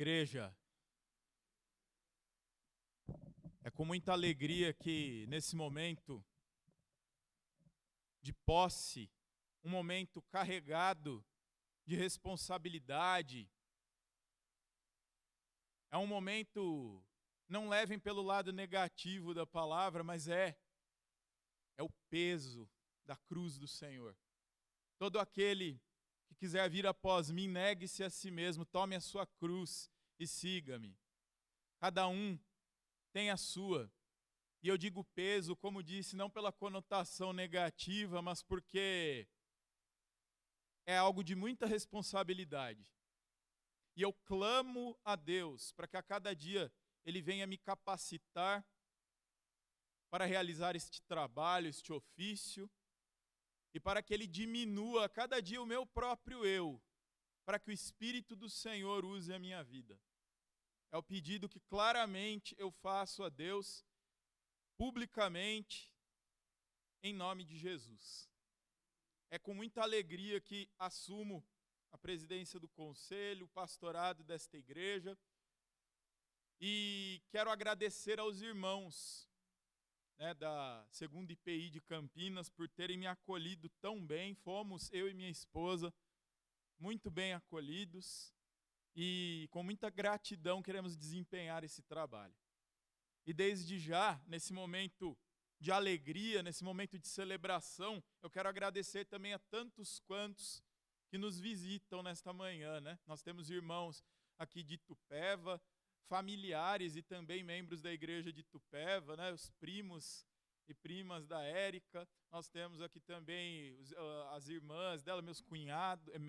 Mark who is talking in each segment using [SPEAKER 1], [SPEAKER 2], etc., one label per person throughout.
[SPEAKER 1] Igreja, é com muita alegria que nesse momento de posse, um momento carregado de responsabilidade, é um momento, não levem pelo lado negativo da palavra, mas é o peso da cruz do Senhor. Todo aquele que quiser vir após mim, negue-se a si mesmo, tome a sua cruz e siga-me. Cada um tem a sua. E eu digo peso, como disse, não pela conotação negativa, mas porque é algo de muita responsabilidade. E eu clamo a Deus para que a cada dia Ele venha me capacitar para realizar este trabalho, este ofício, e para que Ele diminua a cada dia o meu próprio eu, para que o Espírito do Senhor use a minha vida. É o pedido que claramente eu faço a Deus, publicamente, em nome de Jesus. É com muita alegria que assumo a presidência do conselho, o pastorado desta igreja, e quero agradecer aos irmãos da 2ª IPI de Campinas por terem me acolhido tão bem. Fomos, eu e minha esposa, muito bem acolhidos e com muita gratidão queremos desempenhar esse trabalho. E desde já, nesse momento de alegria, nesse momento de celebração, eu quero agradecer também a tantos quantos que nos visitam nesta manhã, Nós temos irmãos aqui de Itupeva, familiares e também membros da igreja de Itupeva, Os primos e primas da Érica. Nós temos aqui também as irmãs dela, meu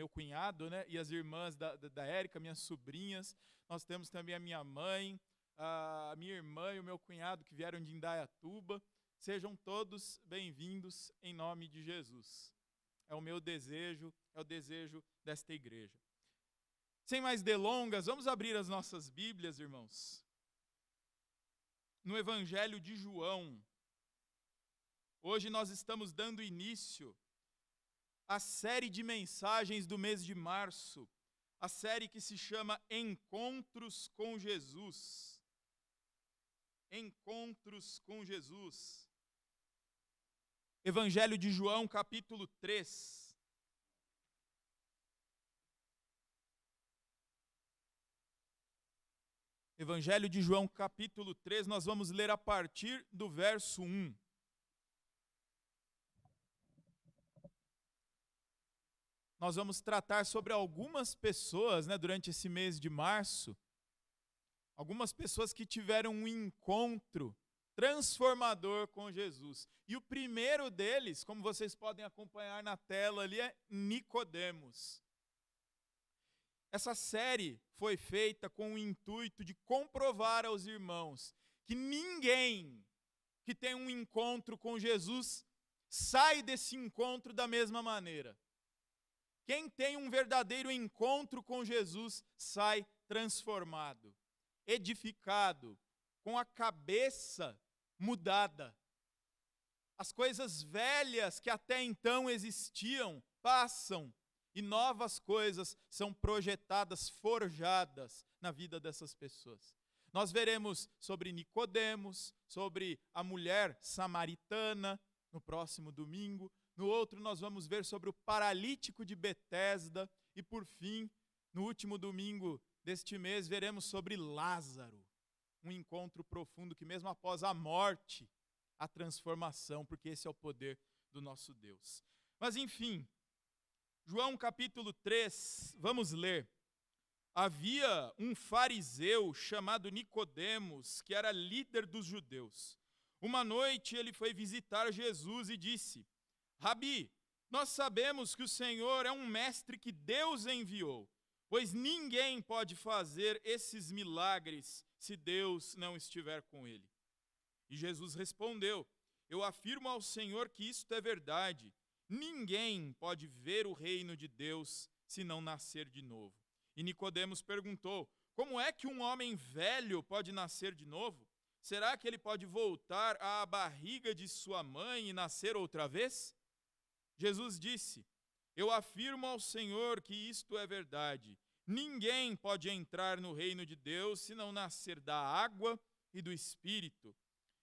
[SPEAKER 1] cunhado, E as irmãs da Érica, minhas sobrinhas. Nós temos também a minha mãe, a minha irmã e o meu cunhado que vieram de Indaiatuba. Sejam todos bem-vindos em nome de Jesus. É o meu desejo, é o desejo desta igreja. Sem mais delongas, vamos abrir as nossas Bíblias, irmãos. No Evangelho de João. Hoje nós estamos dando início à série de mensagens do mês de março, a série que se chama Encontros com Jesus. Encontros com Jesus. Evangelho de João, capítulo 3. Evangelho de João, capítulo 3, nós vamos ler a partir do verso 1. Nós vamos tratar sobre algumas pessoas, durante esse mês de março, algumas pessoas que tiveram um encontro transformador com Jesus. E o primeiro deles, como vocês podem acompanhar na tela ali, é Nicodemos. Essa série foi feita com o intuito de comprovar aos irmãos que ninguém que tem um encontro com Jesus sai desse encontro da mesma maneira. Quem tem um verdadeiro encontro com Jesus sai transformado, edificado, com a cabeça mudada. As coisas velhas que até então existiam passam e novas coisas são projetadas, forjadas na vida dessas pessoas. Nós veremos sobre Nicodemos, sobre a mulher samaritana no próximo domingo. No outro nós vamos ver sobre o paralítico de Betesda. E por fim, no último domingo deste mês, veremos sobre Lázaro. Um encontro profundo que mesmo após a morte, a transformação, porque esse é o poder do nosso Deus. Mas enfim, João capítulo 3, vamos ler. Havia um fariseu chamado Nicodemos, que era líder dos judeus. Uma noite ele foi visitar Jesus e disse: Rabi, nós sabemos que o Senhor é um mestre que Deus enviou, pois ninguém pode fazer esses milagres se Deus não estiver com ele. E Jesus respondeu: Eu afirmo ao Senhor que isto é verdade. Ninguém pode ver o reino de Deus se não nascer de novo. E Nicodemos perguntou: Como é que um homem velho pode nascer de novo? Será que ele pode voltar à barriga de sua mãe e nascer outra vez? Jesus disse: Eu afirmo ao Senhor que isto é verdade. Ninguém pode entrar no reino de Deus se não nascer da água e do Espírito.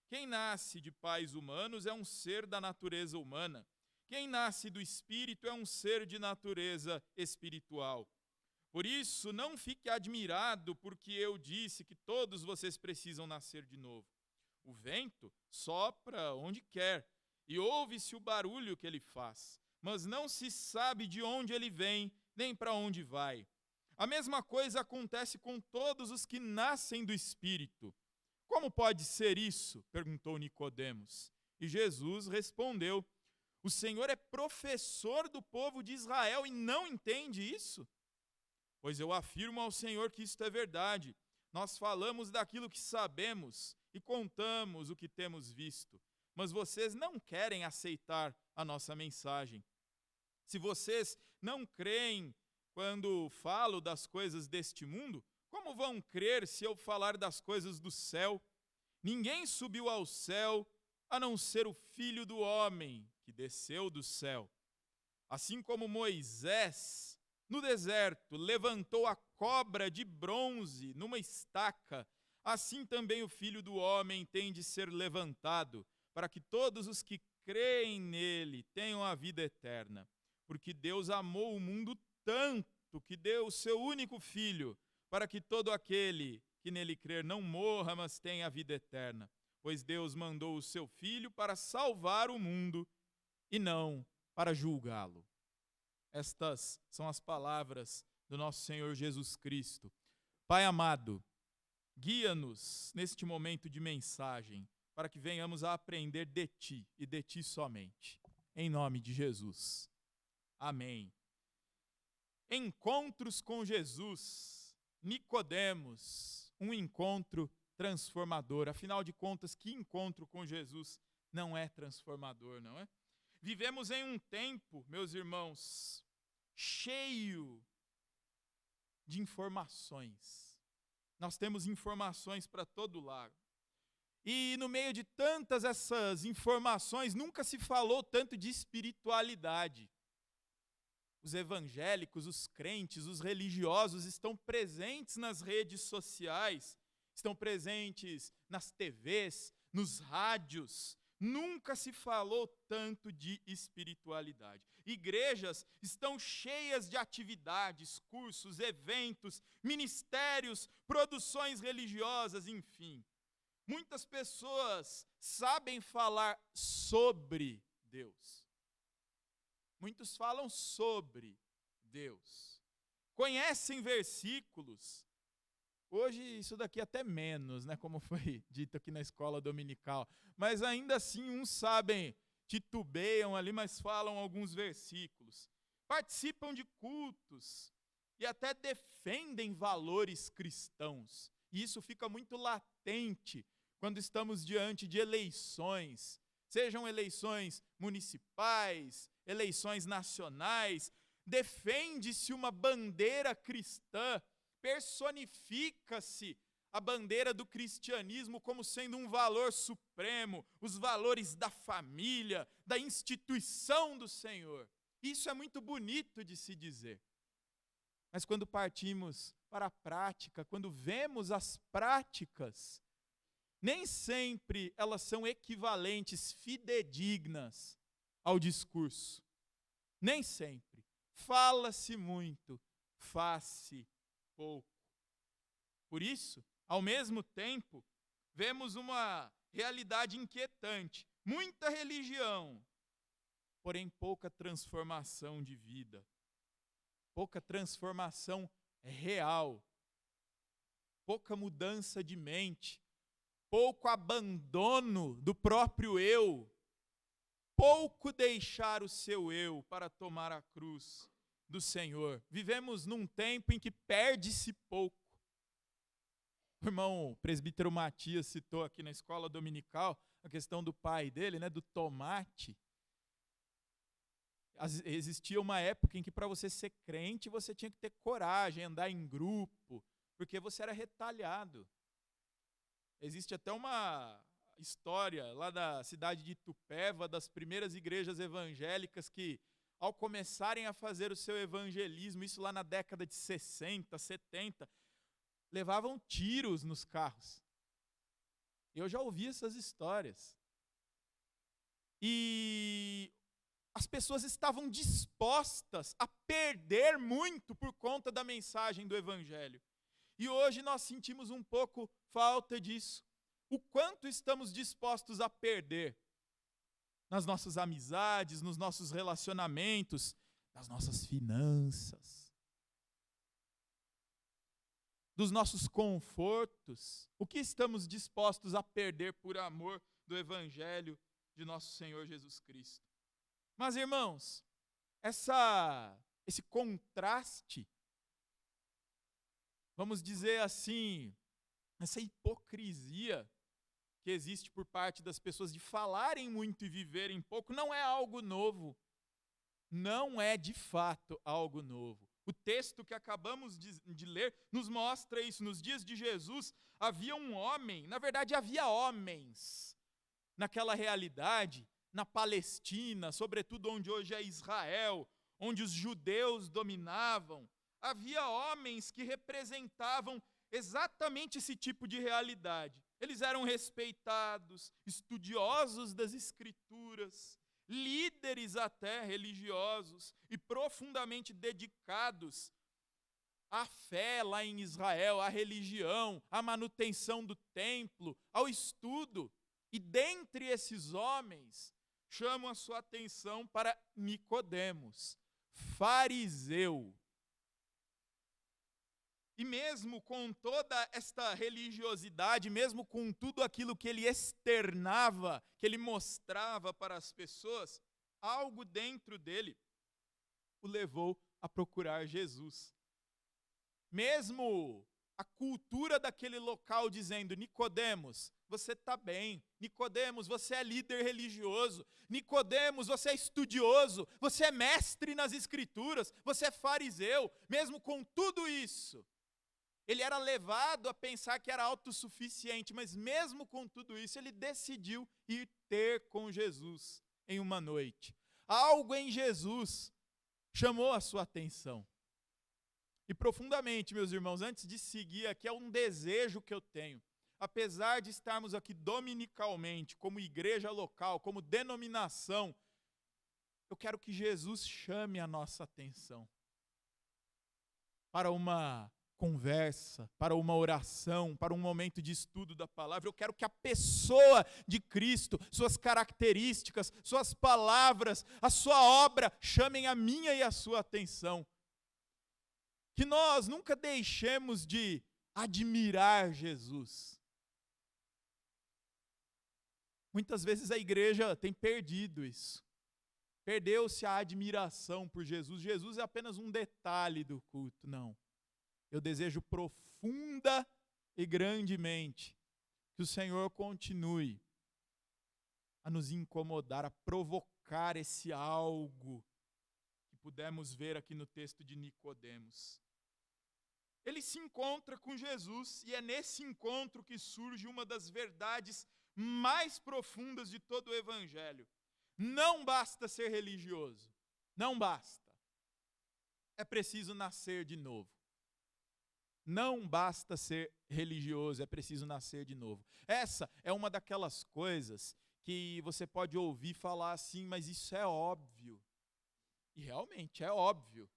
[SPEAKER 1] Quem nasce de pais humanos é um ser da natureza humana. Quem nasce do Espírito é um ser de natureza espiritual. Por isso, não fique admirado porque eu disse que todos vocês precisam nascer de novo. O vento sopra onde quer e ouve-se o barulho que ele faz, mas não se sabe de onde ele vem nem para onde vai. A mesma coisa acontece com todos os que nascem do Espírito. Como pode ser isso? Perguntou Nicodemos. E Jesus respondeu: o Senhor é professor do povo de Israel e não entende isso? Pois eu afirmo ao Senhor que isto é verdade. Nós falamos daquilo que sabemos e contamos o que temos visto, mas vocês não querem aceitar a nossa mensagem. Se vocês não creem quando falo das coisas deste mundo, como vão crer se eu falar das coisas do céu? Ninguém subiu ao céu a não ser o Filho do Homem que desceu do céu. Assim como Moisés, no deserto, levantou a cobra de bronze numa estaca, assim também o Filho do Homem tem de ser levantado, para que todos os que creem nele tenham a vida eterna. Porque Deus amou o mundo tanto que deu o seu único Filho, para que todo aquele que nele crer não morra, mas tenha a vida eterna. Pois Deus mandou o seu Filho para salvar o mundo e não para julgá-lo. Estas são as palavras do nosso Senhor Jesus Cristo. Pai amado, guia-nos neste momento de mensagem, para que venhamos a aprender de Ti e de Ti somente. Em nome de Jesus. Amém. Encontros com Jesus. Nicodemos, um encontro transformador. Afinal de contas, que encontro com Jesus não é transformador, não é? Vivemos em um tempo, meus irmãos, cheio de informações. Nós temos informações para todo lado. E no meio de tantas essas informações, nunca se falou tanto de espiritualidade. Os evangélicos, os crentes, os religiosos estão presentes nas redes sociais, estão presentes nas TVs, nos rádios. Nunca se falou tanto de espiritualidade. Igrejas estão cheias de atividades, cursos, eventos, ministérios, produções religiosas, enfim. Muitas pessoas sabem falar sobre Deus. Muitos falam sobre Deus. Conhecem versículos. Hoje isso daqui até menos, né, como foi dito aqui na escola dominical. Mas ainda assim uns sabem, titubeiam ali, mas falam alguns versículos. Participam de cultos e até defendem valores cristãos. E isso fica muito latente quando estamos diante de eleições. Sejam eleições municipais, eleições nacionais, defende-se uma bandeira cristã, personifica-se a bandeira do cristianismo como sendo um valor supremo, os valores da família, da instituição do Senhor. Isso é muito bonito de se dizer. Mas quando partimos para a prática, quando vemos as práticas, nem sempre elas são equivalentes, fidedignas ao discurso. Nem sempre. Fala-se muito, faz-se pouco. Por isso, ao mesmo tempo, vemos uma realidade inquietante. Muita religião, porém pouca transformação de vida. Pouca transformação real. Pouca mudança de mente. Pouco abandono do próprio eu, pouco deixar o seu eu para tomar a cruz do Senhor. Vivemos num tempo em que perde-se pouco. O irmão presbítero Matias citou aqui na escola dominical a questão do pai dele, né, do tomate. Existia uma época em que para você ser crente você tinha que ter coragem, andar em grupo, porque você era retalhado. Existe até uma história lá da cidade de Itupeva, das primeiras igrejas evangélicas, que ao começarem a fazer o seu evangelismo, isso lá na década de 60, 70, levavam tiros nos carros. Eu já ouvi essas histórias. E as pessoas estavam dispostas a perder muito por conta da mensagem do evangelho. E hoje nós sentimos um pouco falta disso. O quanto estamos dispostos a perder nas nossas amizades, nos nossos relacionamentos, nas nossas finanças, dos nossos confortos. O que estamos dispostos a perder por amor do evangelho de nosso Senhor Jesus Cristo? Mas, irmãos, esse contraste, vamos dizer assim, essa hipocrisia que existe por parte das pessoas de falarem muito e viverem pouco, não é algo novo. Não é, de fato, algo novo. O texto que acabamos de ler nos mostra isso. Nos dias de Jesus, havia um homem, na verdade, havia homens naquela realidade, na Palestina, sobretudo onde hoje é Israel, onde os judeus dominavam. Havia homens que representavam exatamente esse tipo de realidade. Eles eram respeitados, estudiosos das Escrituras, líderes até religiosos e profundamente dedicados à fé lá em Israel, à religião, à manutenção do templo, ao estudo. E dentre esses homens, chamo a sua atenção para Nicodemos, fariseu. E mesmo com toda esta religiosidade, mesmo com tudo aquilo que ele externava, que ele mostrava para as pessoas, algo dentro dele o levou a procurar Jesus. Mesmo a cultura daquele local dizendo: Nicodemos, você está bem. Nicodemos, você é líder religioso. Nicodemos, você é estudioso. Você é mestre nas Escrituras. Você é fariseu. Mesmo com tudo isso, ele era levado a pensar que era autossuficiente, mas mesmo com tudo isso, ele decidiu ir ter com Jesus em uma noite. Algo em Jesus chamou a sua atenção. E profundamente, meus irmãos, antes de seguir aqui, é um desejo que eu tenho. Apesar de estarmos aqui dominicalmente, como igreja local, como denominação, eu quero que Jesus chame a nossa atenção para uma conversa, para uma oração, para um momento de estudo da palavra. Eu quero que a pessoa de Cristo, suas características, suas palavras, a sua obra chamem a minha e a sua atenção. Que nós nunca deixemos de admirar Jesus. Muitas vezes a igreja tem perdido isso. Perdeu-se a admiração por Jesus. Jesus é apenas um detalhe do culto, não. Eu desejo profunda e grandemente que o Senhor continue a nos incomodar, a provocar esse algo que pudemos ver aqui no texto de Nicodemos. Ele se encontra com Jesus e é nesse encontro que surge uma das verdades mais profundas de todo o Evangelho. Não basta ser religioso, não basta. É preciso nascer de novo. Não basta ser religioso, é preciso nascer de novo. Essa é uma daquelas coisas que você pode ouvir falar assim, mas isso é óbvio. E realmente é óbvio.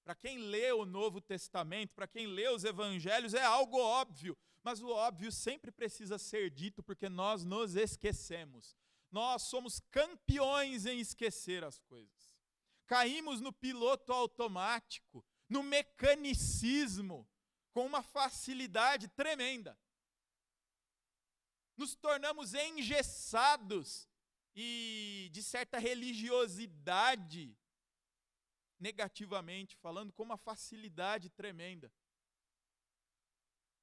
[SPEAKER 1] Para quem lê o Novo Testamento, para quem lê os Evangelhos, é algo óbvio. Mas o óbvio sempre precisa ser dito porque nós nos esquecemos. Nós somos campeões em esquecer as coisas. Caímos no piloto automático, no mecanicismo, com uma facilidade tremenda. Nos tornamos engessados e de certa religiosidade, negativamente falando, com uma facilidade tremenda.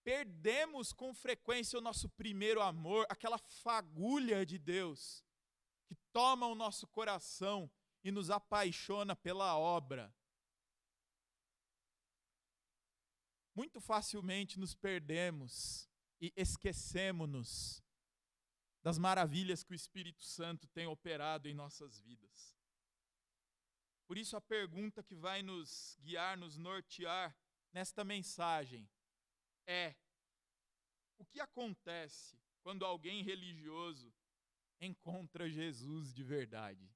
[SPEAKER 1] Perdemos com frequência o nosso primeiro amor, aquela fagulha de Deus que toma o nosso coração e nos apaixona pela obra. Muito facilmente nos perdemos e esquecemos-nos das maravilhas que o Espírito Santo tem operado em nossas vidas. Por isso a pergunta que vai nos guiar, nos nortear nesta mensagem é: o que acontece quando alguém religioso encontra Jesus de verdade?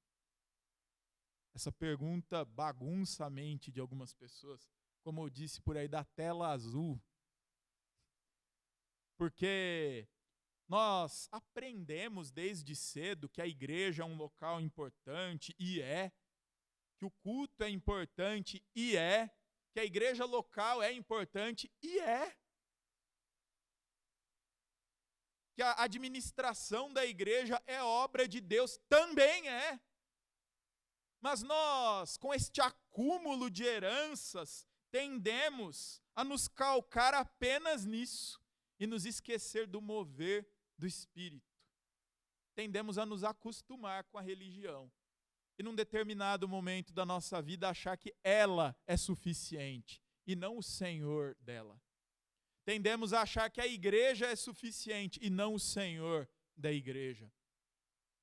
[SPEAKER 1] Essa pergunta bagunça a mente de algumas pessoas, como eu disse por aí, da tela azul. Porque nós aprendemos desde cedo que a igreja é um local importante, e que o culto é importante, e que a igreja local é importante, e que a administração da igreja é obra de Deus, também é. Mas nós, com este acúmulo de heranças, tendemos a nos calcar apenas nisso e nos esquecer do mover do Espírito. Tendemos a nos acostumar com a religião e, num determinado momento da nossa vida, achar que ela é suficiente e não o Senhor dela. Tendemos a achar que a igreja é suficiente e não o Senhor da igreja.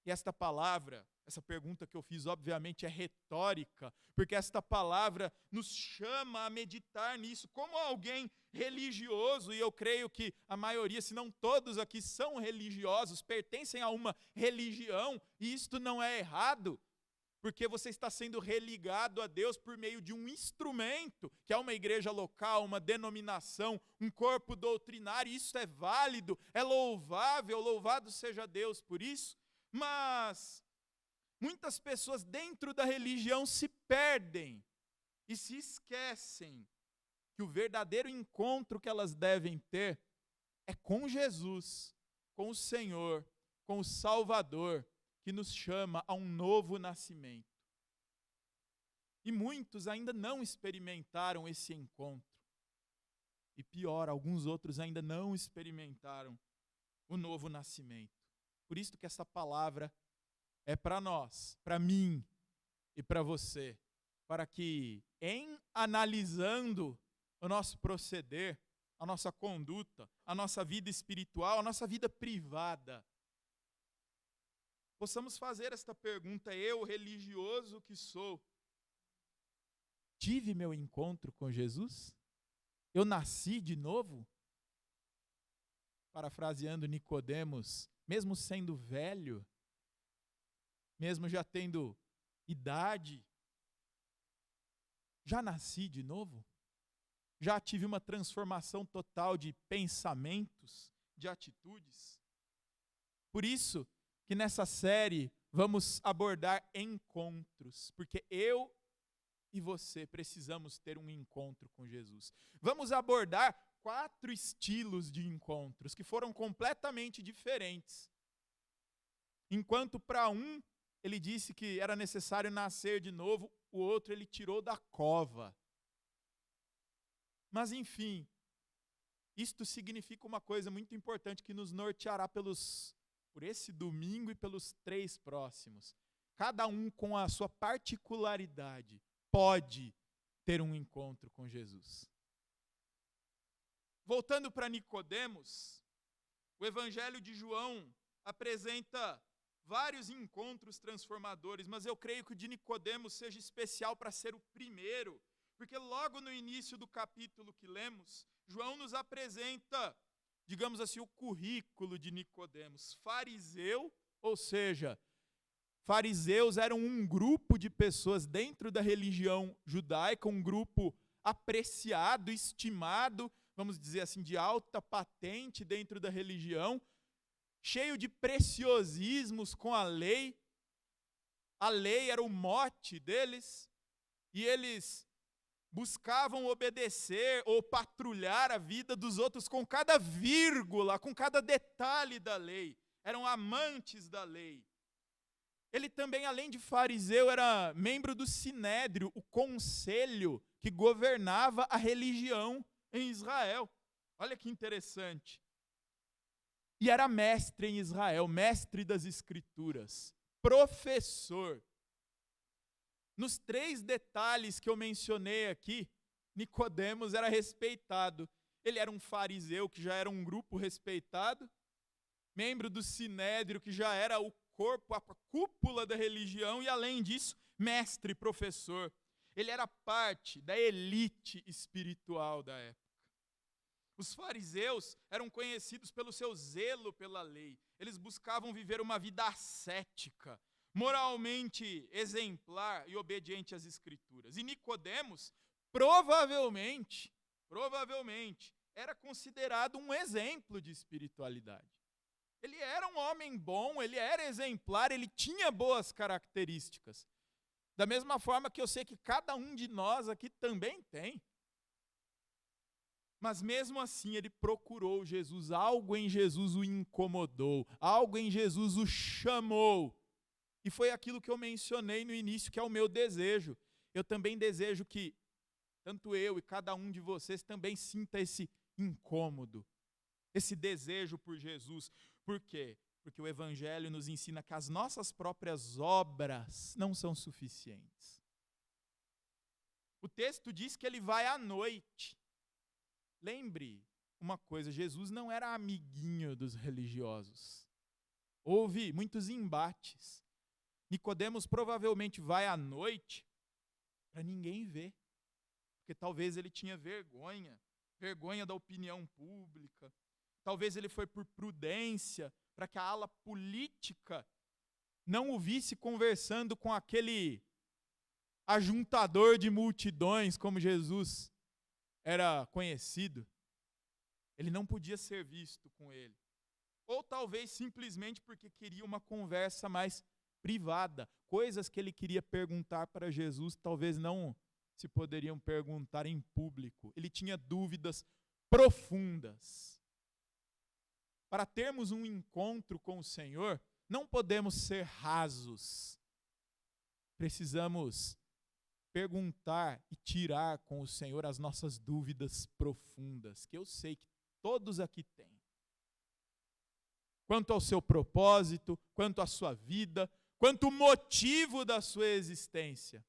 [SPEAKER 1] E esta palavra, essa pergunta que eu fiz, obviamente é retórica, porque esta palavra nos chama a meditar nisso. Como alguém religioso, e eu creio que a maioria, se não todos aqui, são religiosos, pertencem a uma religião, e isto não é errado, porque você está sendo religado a Deus por meio de um instrumento, que é uma igreja local, uma denominação, um corpo doutrinário. Isso é válido, é louvável, louvado seja Deus por isso. Mas muitas pessoas dentro da religião se perdem e se esquecem que o verdadeiro encontro que elas devem ter é com Jesus, com o Senhor, com o Salvador, que nos chama a um novo nascimento. E muitos ainda não experimentaram esse encontro. E pior, alguns outros ainda não experimentaram o novo nascimento. Por isso que essa palavra é para nós, para mim e para você, para que, em analisando o nosso proceder, a nossa conduta, a nossa vida espiritual, a nossa vida privada, possamos fazer esta pergunta: eu, religioso que sou, tive meu encontro com Jesus? Eu nasci de novo? Parafraseando Nicodemos, mesmo sendo velho, mesmo já tendo idade, já nasci de novo? Já tive uma transformação total de pensamentos, de atitudes? Por isso que nessa série vamos abordar encontros, porque eu e você precisamos ter um encontro com Jesus. Vamos abordar 4 estilos de encontros que foram completamente diferentes. Enquanto para um ele disse que era necessário nascer de novo, o outro ele tirou da cova. Mas enfim, isto significa uma coisa muito importante que nos norteará por esse domingo e pelos 3 próximos. Cada um com a sua particularidade pode ter um encontro com Jesus. Voltando para Nicodemos, o Evangelho de João apresenta vários encontros transformadores, mas eu creio que o de Nicodemos seja especial para ser o primeiro, porque logo no início do capítulo que lemos, João nos apresenta, digamos assim, o currículo de Nicodemos. Fariseu, ou seja, fariseus eram um grupo de pessoas dentro da religião judaica, um grupo apreciado, estimado, vamos dizer assim, de alta patente dentro da religião, cheio de preciosismos com a lei. A lei era o mote deles, e eles buscavam obedecer ou patrulhar a vida dos outros com cada vírgula, com cada detalhe da lei. Eram amantes da lei. Ele também, além de fariseu, era membro do Sinédrio, o conselho que governava a religião em Israel. Olha que interessante. E era mestre em Israel, mestre das Escrituras, professor. Nos 3 detalhes que eu mencionei aqui, Nicodemos era respeitado. Ele era um fariseu, que já era um grupo respeitado, membro do Sinédrio, que já era o corpo, a cúpula da religião, e além disso, mestre, professor. Ele era parte da elite espiritual da época. Os fariseus eram conhecidos pelo seu zelo pela lei. Eles buscavam viver uma vida ascética, moralmente exemplar e obediente às Escrituras. E Nicodemos, provavelmente, era considerado um exemplo de espiritualidade. Ele era um homem bom, ele era exemplar, ele tinha boas características. Da mesma forma que eu sei que cada um de nós aqui também tem. Mas mesmo assim ele procurou Jesus, algo em Jesus o incomodou, algo em Jesus o chamou. E foi aquilo que eu mencionei no início, que é o meu desejo. Eu também desejo que tanto eu e cada um de vocês também sinta esse incômodo, esse desejo por Jesus. Por quê? Porque o Evangelho nos ensina que as nossas próprias obras não são suficientes. O texto diz que ele vai à noite. Lembre uma coisa, Jesus não era amiguinho dos religiosos. Houve muitos embates. Nicodemos provavelmente vai à noite para ninguém ver. Porque talvez ele tinha vergonha da opinião pública. Talvez ele foi por prudência, para que a ala política não o visse conversando com aquele ajuntador de multidões, como Jesus era conhecido. Ele não podia ser visto com ele. Ou talvez simplesmente porque queria uma conversa mais privada. Coisas que ele queria perguntar para Jesus, talvez não se poderiam perguntar em público. Ele tinha dúvidas profundas. Para termos um encontro com o Senhor, não podemos ser rasos. Precisamos perguntar e tirar com o Senhor as nossas dúvidas profundas, que eu sei que todos aqui têm. Quanto ao seu propósito, quanto à sua vida, quanto ao motivo da sua existência.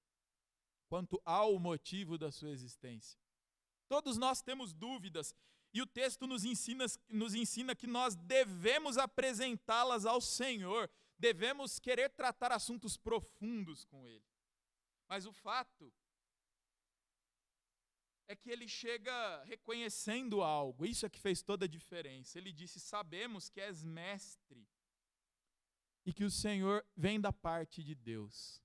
[SPEAKER 1] Quanto ao motivo da sua existência. Todos nós temos dúvidas, e o texto nos ensina que nós devemos apresentá-las ao Senhor, devemos querer tratar assuntos profundos com Ele. Mas o fato é que ele chega reconhecendo algo, isso é que fez toda a diferença. Ele disse: sabemos que és mestre e que o Senhor vem da parte de Deus.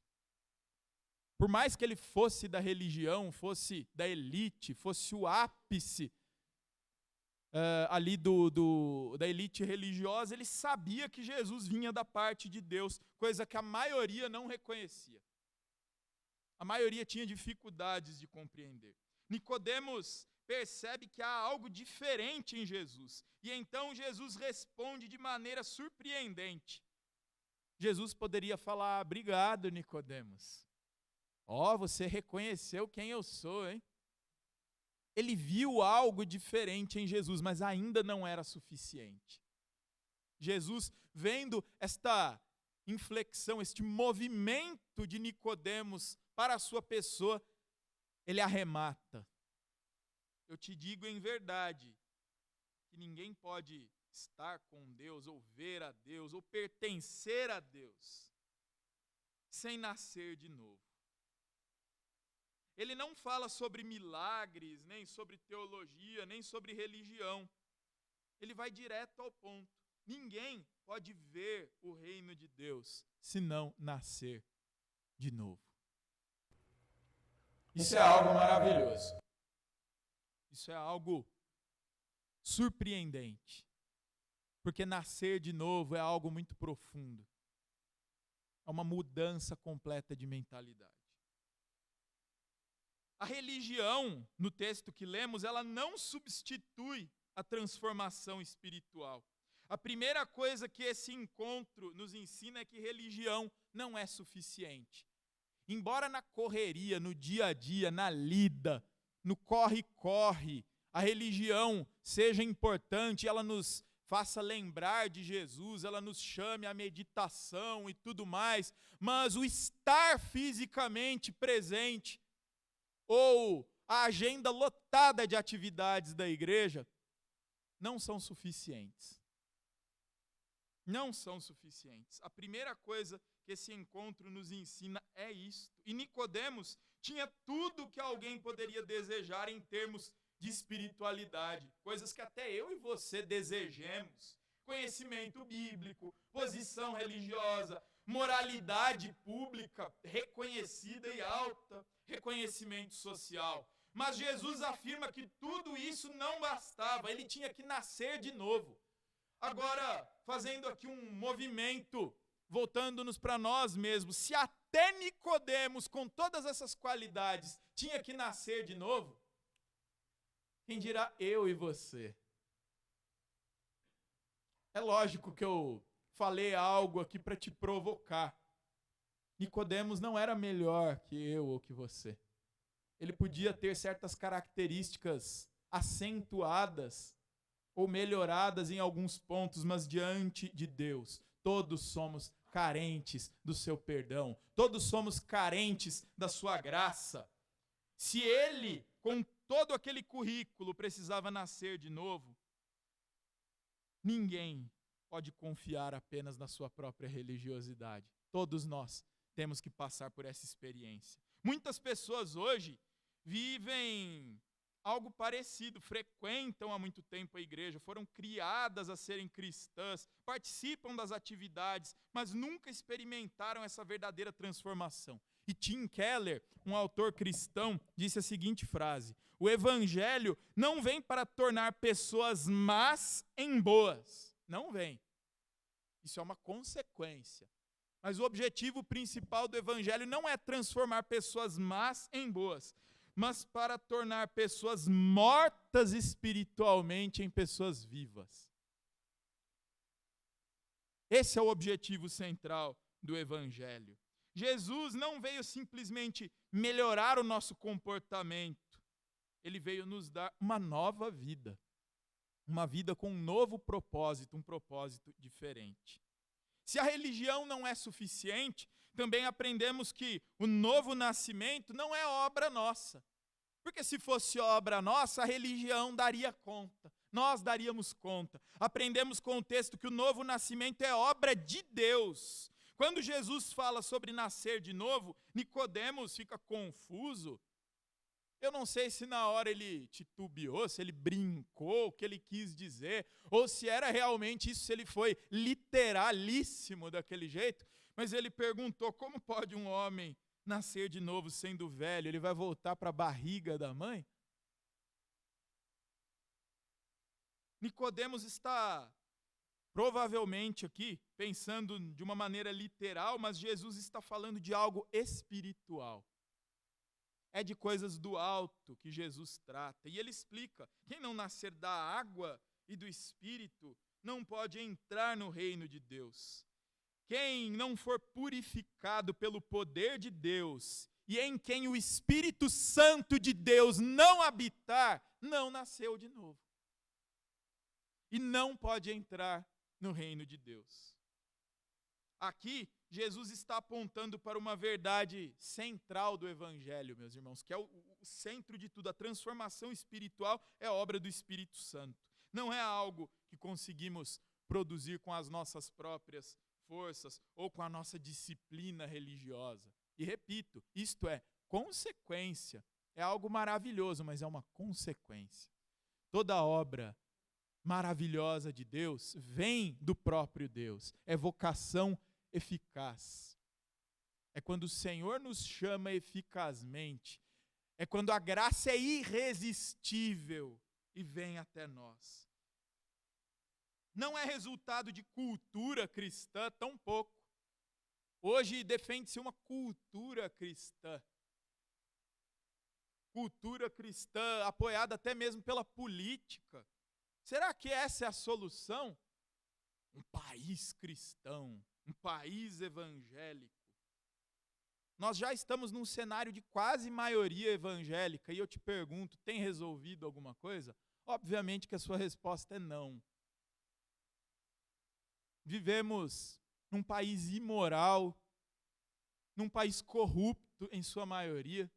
[SPEAKER 1] Por mais que ele fosse da religião, fosse da elite, fosse o ápice ali da elite religiosa, ele sabia que Jesus vinha da parte de Deus, coisa que a maioria não reconhecia. A maioria tinha dificuldades de compreender. Nicodemos percebe que há algo diferente em Jesus. E então Jesus responde de maneira surpreendente. Jesus poderia falar: obrigado, Nicodemos. Você reconheceu quem eu sou, hein? Ele viu algo diferente em Jesus, mas ainda não era suficiente. Jesus, vendo esta inflexão, este movimento de Nicodemos para a sua pessoa, ele arremata: eu te digo em verdade que ninguém pode estar com Deus, ou ver a Deus, ou pertencer a Deus, sem nascer de novo. Ele não fala sobre milagres, nem sobre teologia, nem sobre religião. Ele vai direto ao ponto. Ninguém pode ver o reino de Deus se não nascer de novo. Isso é algo maravilhoso. Isso é algo surpreendente. Porque nascer de novo é algo muito profundo. É uma mudança completa de mentalidade. A religião, no texto que lemos, ela não substitui a transformação espiritual. A primeira coisa que esse encontro nos ensina é que religião não é suficiente. Embora na correria, no dia a dia, na lida, no corre-corre, a religião seja importante, ela nos faça lembrar de Jesus, ela nos chame à meditação e tudo mais, mas o estar fisicamente presente, ou a agenda lotada de atividades da igreja, não são suficientes. não são suficientes. A primeira coisa que esse encontro nos ensina é isto. E Nicodemos tinha tudo que alguém poderia desejar em termos de espiritualidade, coisas que até eu e você desejemos: conhecimento bíblico, posição religiosa, moralidade pública reconhecida e alta, reconhecimento social. Mas Jesus afirma que tudo isso não bastava, ele tinha que nascer de novo. Agora, fazendo aqui um movimento, voltando-nos para nós mesmos, se até Nicodemos, com todas essas qualidades, tinha que nascer de novo, quem dirá eu e você? É lógico que eu falei algo aqui para te provocar. Nicodemos não era melhor que eu ou que você. Ele podia ter certas características acentuadas ou melhoradas em alguns pontos, mas diante de Deus, todos somos carentes do seu perdão, todos somos carentes da sua graça. Se ele, com todo aquele currículo, precisava nascer de novo, ninguém pode confiar apenas na sua própria religiosidade. Todos nós temos que passar por essa experiência. Muitas pessoas hoje vivem algo parecido, frequentam há muito tempo a igreja, foram criadas a serem cristãs, participam das atividades, mas nunca experimentaram essa verdadeira transformação. E Tim Keller, um autor cristão, disse a seguinte frase: o evangelho não vem para tornar pessoas más em boas. Não vem. Isso é uma consequência. Mas o objetivo principal do evangelho não é transformar pessoas más em boas, mas para tornar pessoas mortas espiritualmente em pessoas vivas. Esse é o objetivo central do evangelho. Jesus não veio simplesmente melhorar o nosso comportamento. Ele veio nos dar uma nova vida. Uma vida com um novo propósito, um propósito diferente. Se a religião não é suficiente, também aprendemos que o novo nascimento não é obra nossa. Porque se fosse obra nossa, a religião daria conta. Nós daríamos conta. Aprendemos com o texto que o novo nascimento é obra de Deus. Quando Jesus fala sobre nascer de novo, Nicodemos fica confuso. Eu não sei se na hora ele titubeou, se ele brincou, o que ele quis dizer, ou se era realmente isso, se ele foi literalíssimo daquele jeito. Mas ele perguntou: como pode um homem nascer de novo sendo velho? Ele vai voltar para a barriga da mãe? Nicodemos está provavelmente aqui pensando de uma maneira literal, mas Jesus está falando de algo espiritual. É de coisas do alto que Jesus trata. E ele explica: quem não nascer da água e do Espírito não pode entrar no reino de Deus. Quem não for purificado pelo poder de Deus e em quem o Espírito Santo de Deus não habitar, não nasceu de novo. E não pode entrar no reino de Deus. Aqui, Jesus está apontando para uma verdade central do Evangelho, meus irmãos, que é o centro de tudo. A transformação espiritual é obra do Espírito Santo. Não é algo que conseguimos produzir com as nossas próprias forças ou com a nossa disciplina religiosa. E repito, isto é consequência. É algo maravilhoso, mas é uma consequência. Toda obra maravilhosa de Deus vem do próprio Deus. É vocação eficaz. É quando o Senhor nos chama eficazmente. É quando a graça é irresistível e vem até nós. Não é resultado de cultura cristã, tampouco. Hoje defende-se uma cultura cristã. Cultura cristã apoiada até mesmo pela política. Será que essa é a solução? Um país cristão, um país evangélico. Nós já estamos num cenário de quase maioria evangélica e eu te pergunto, tem resolvido alguma coisa? Obviamente que a sua resposta é não. Vivemos num país imoral, num país corrupto em sua maioria.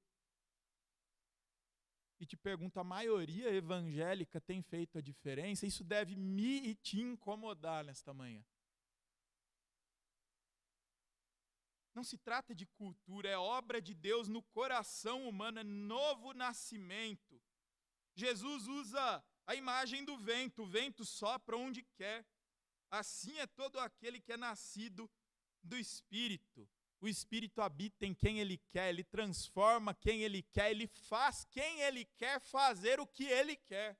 [SPEAKER 1] E te pergunto, a maioria evangélica tem feito a diferença? Isso deve me e te incomodar nesta manhã. Não se trata de cultura, é obra de Deus no coração humano, é novo nascimento. Jesus usa a imagem do vento, o vento sopra onde quer. Assim é todo aquele que é nascido do Espírito. O Espírito habita em quem Ele quer, Ele transforma quem Ele quer, Ele faz quem Ele quer fazer o que Ele quer.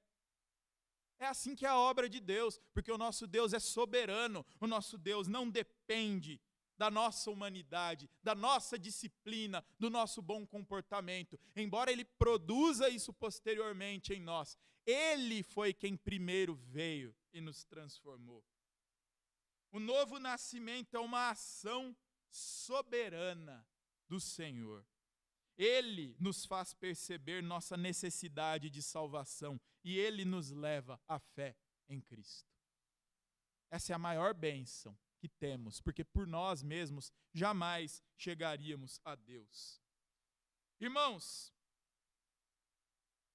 [SPEAKER 1] É assim que é a obra de Deus, porque o nosso Deus é soberano, o nosso Deus não depende da nossa humanidade, da nossa disciplina, do nosso bom comportamento. Embora Ele produza isso posteriormente em nós, Ele foi quem primeiro veio e nos transformou. O novo nascimento é uma ação soberana do Senhor. Ele nos faz perceber nossa necessidade de salvação e Ele nos leva à fé em Cristo. Essa é a maior bênção que temos, porque por nós mesmos jamais chegaríamos a Deus. Irmãos,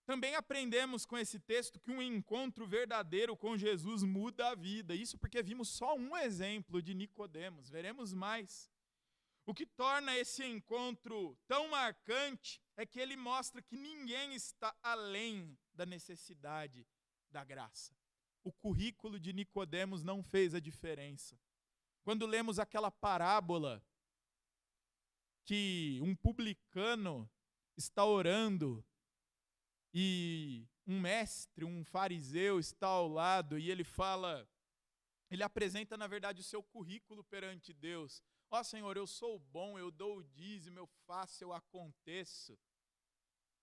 [SPEAKER 1] também aprendemos com esse texto que um encontro verdadeiro com Jesus muda a vida. Isso porque vimos só um exemplo de Nicodemos, veremos mais. O que torna esse encontro tão marcante é que ele mostra que ninguém está além da necessidade da graça. O currículo de Nicodemos não fez a diferença. Quando lemos aquela parábola que um publicano está orando e um mestre, um fariseu está ao lado e ele apresenta na verdade o seu currículo perante Deus. Ó Senhor, eu sou bom, eu dou o dízimo, eu faço, eu aconteço.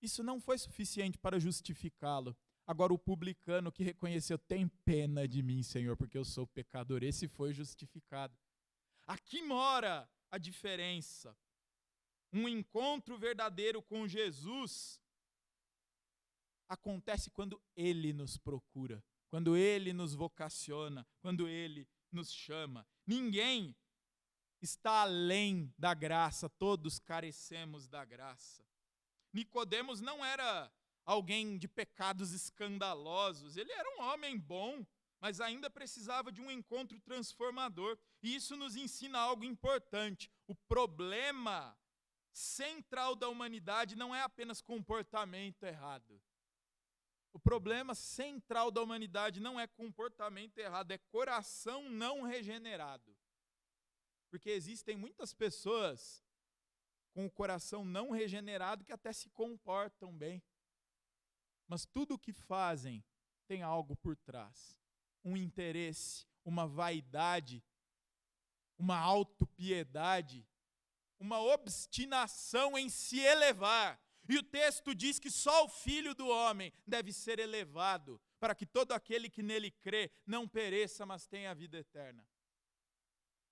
[SPEAKER 1] Isso não foi suficiente para justificá-lo. Agora o publicano que reconheceu, tem pena de mim, Senhor, porque eu sou pecador, esse foi justificado. Aqui mora a diferença. Um encontro verdadeiro com Jesus acontece quando Ele nos procura, quando Ele nos vocaciona, quando Ele nos chama. Ninguém está além da graça, todos carecemos da graça. Nicodemos não era alguém de pecados escandalosos, ele era um homem bom, mas ainda precisava de um encontro transformador. E isso nos ensina algo importante. O problema central da humanidade não é apenas comportamento errado. O problema central da humanidade não é comportamento errado, é coração não regenerado. Porque existem muitas pessoas com o coração não regenerado que até se comportam bem. Mas tudo o que fazem tem algo por trás. Um interesse, uma vaidade, uma autopiedade, uma obstinação em se elevar. E o texto diz que só o Filho do Homem deve ser elevado, para que todo aquele que nele crê não pereça, mas tenha a vida eterna.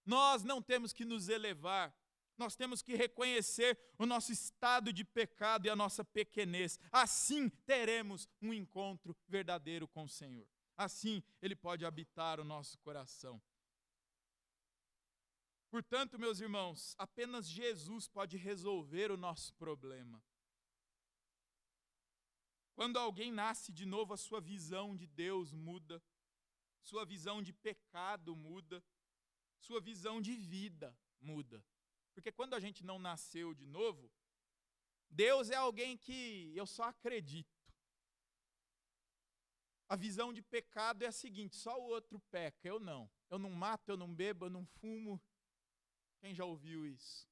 [SPEAKER 1] Nós não temos que nos elevar, nós temos que reconhecer o nosso estado de pecado e a nossa pequenez. Assim teremos um encontro verdadeiro com o Senhor. Assim Ele pode habitar o nosso coração. Portanto, meus irmãos, apenas Jesus pode resolver o nosso problema. Quando alguém nasce de novo, a sua visão de Deus muda, sua visão de pecado muda, sua visão de vida muda. Porque quando a gente não nasceu de novo, Deus é alguém que eu só acredito. A visão de pecado é a seguinte: só o outro peca, eu não. Eu não mato, eu não bebo, eu não fumo. Quem já ouviu isso?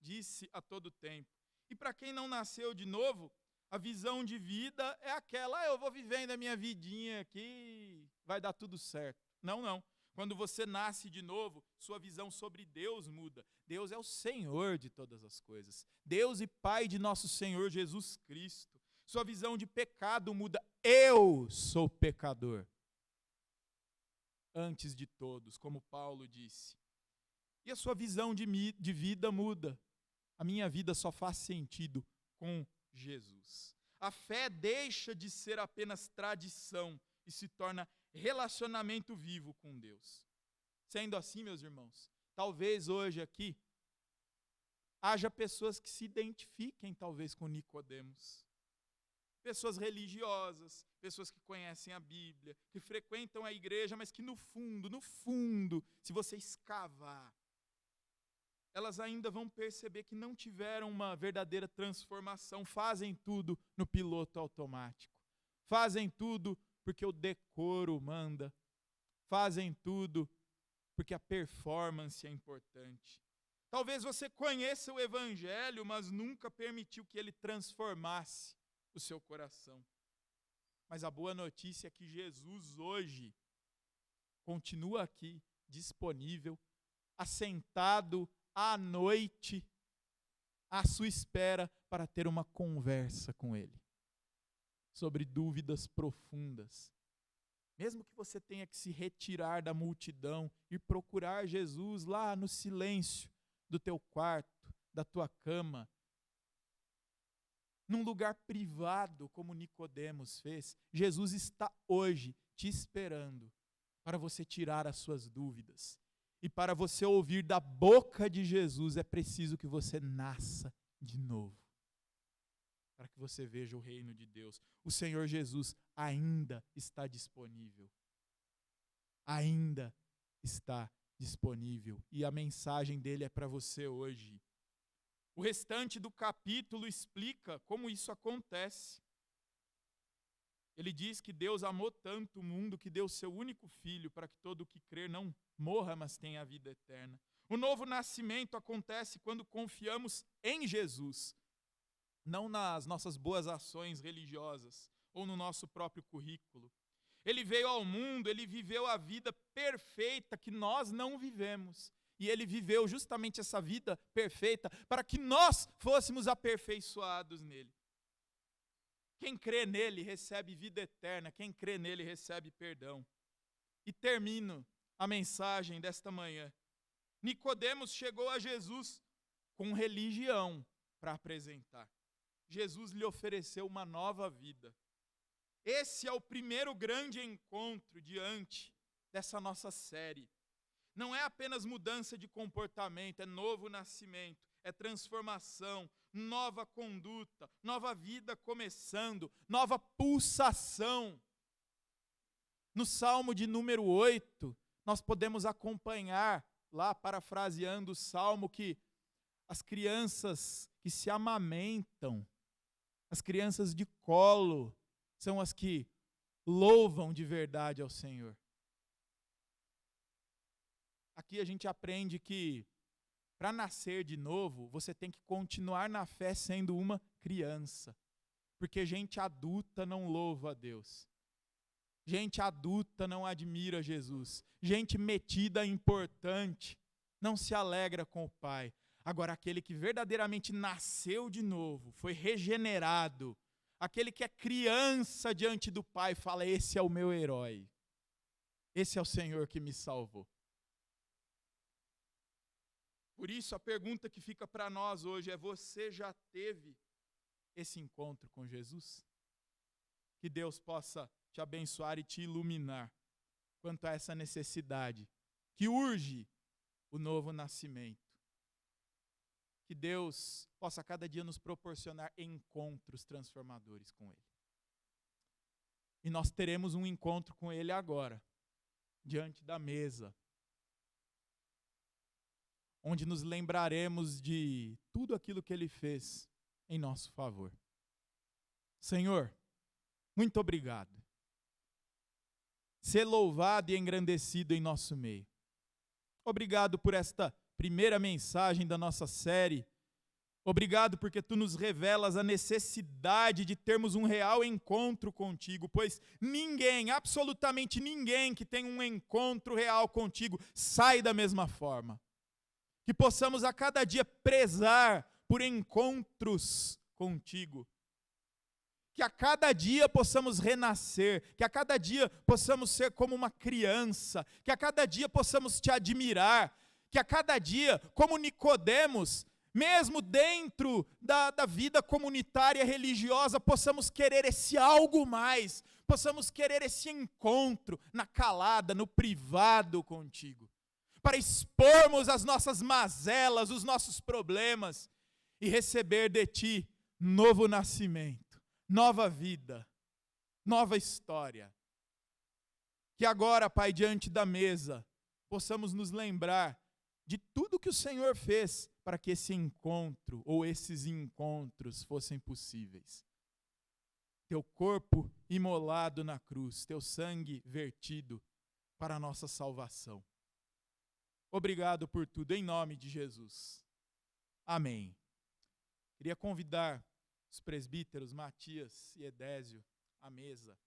[SPEAKER 1] Disse a todo tempo. E para quem não nasceu de novo, a visão de vida é aquela: eu vou vivendo a minha vidinha aqui, vai dar tudo certo. Não. Quando você nasce de novo, sua visão sobre Deus muda. Deus é o Senhor de todas as coisas. Deus e Pai de nosso Senhor Jesus Cristo. Sua visão de pecado muda. Eu sou pecador. Antes de todos, como Paulo disse. E a sua visão de vida muda. A minha vida só faz sentido com Jesus. A fé deixa de ser apenas tradição e se torna relacionamento vivo com Deus. Sendo assim, meus irmãos, talvez hoje aqui haja pessoas que se identifiquem talvez com Nicodemos. Pessoas religiosas, pessoas que conhecem a Bíblia, que frequentam a igreja, mas que no fundo, se você escavar, elas ainda vão perceber que não tiveram uma verdadeira transformação, fazem tudo no piloto automático, fazem tudo porque o decoro manda, fazem tudo porque a performance é importante. Talvez você conheça o Evangelho, mas nunca permitiu que ele transformasse o seu coração. Mas a boa notícia é que Jesus hoje continua aqui, disponível, assentado à noite, à sua espera, para ter uma conversa com ele sobre dúvidas profundas. Mesmo que você tenha que se retirar da multidão e procurar Jesus lá no silêncio do teu quarto, da tua cama, num lugar privado, como Nicodemos fez, Jesus está hoje te esperando para você tirar as suas dúvidas. E para você ouvir da boca de Jesus, é preciso que você nasça de novo, para que você veja o reino de Deus. O Senhor Jesus ainda está disponível. Ainda está disponível. E a mensagem dele é para você hoje. O restante do capítulo explica como isso acontece. Ele diz que Deus amou tanto o mundo que deu seu único filho para que todo o que crer não morra, mas tenha a vida eterna. O novo nascimento acontece quando confiamos em Jesus, não nas nossas boas ações religiosas ou no nosso próprio currículo. Ele veio ao mundo, ele viveu a vida perfeita que nós não vivemos. E ele viveu justamente essa vida perfeita para que nós fôssemos aperfeiçoados nele. Quem crê nele recebe vida eterna, quem crê nele recebe perdão. E termino a mensagem desta manhã. Nicodemos chegou a Jesus com religião para apresentar. Jesus lhe ofereceu uma nova vida. Esse é o primeiro grande encontro diante dessa nossa série. Não é apenas mudança de comportamento, é novo nascimento, é transformação, nova conduta, nova vida começando, nova pulsação. No Salmo de número 8, nós podemos acompanhar, lá parafraseando o Salmo, que as crianças que se amamentam, as crianças de colo, são as que louvam de verdade ao Senhor. Aqui a gente aprende que para nascer de novo, você tem que continuar na fé sendo uma criança. Porque gente adulta não louva a Deus. Gente adulta não admira Jesus. Gente metida importante não se alegra com o Pai. Agora, aquele que verdadeiramente nasceu de novo, foi regenerado, aquele que é criança diante do Pai, fala: esse é o meu herói. Esse é o Senhor que me salvou. Por isso, a pergunta que fica para nós hoje é: você já teve esse encontro com Jesus? Que Deus possa te abençoar e te iluminar quanto a essa necessidade que urge o novo nascimento. Que Deus possa a cada dia nos proporcionar encontros transformadores com Ele. E nós teremos um encontro com Ele agora, diante da mesa, onde nos lembraremos de tudo aquilo que Ele fez em nosso favor. Senhor, muito obrigado. Ser louvado e engrandecido em nosso meio. Obrigado por esta primeira mensagem da nossa série. Obrigado porque Tu nos revelas a necessidade de termos um real encontro contigo, pois ninguém, absolutamente ninguém que tem um encontro real contigo sai da mesma forma. Que possamos a cada dia prezar por encontros contigo. Que a cada dia possamos renascer, que a cada dia possamos ser como uma criança, que a cada dia possamos te admirar, que a cada dia, como Nicodemos, mesmo dentro da vida comunitária religiosa, possamos querer esse algo mais, possamos querer esse encontro na calada, no privado contigo, para expormos as nossas mazelas, os nossos problemas e receber de Ti novo nascimento, nova vida, nova história. Que agora, Pai, diante da mesa, possamos nos lembrar de tudo que o Senhor fez para que esse encontro ou esses encontros fossem possíveis. Teu corpo imolado na cruz, teu sangue vertido para a nossa salvação. Obrigado por tudo, em nome de Jesus. Amém. Queria convidar os presbíteros Matias e Edésio à mesa.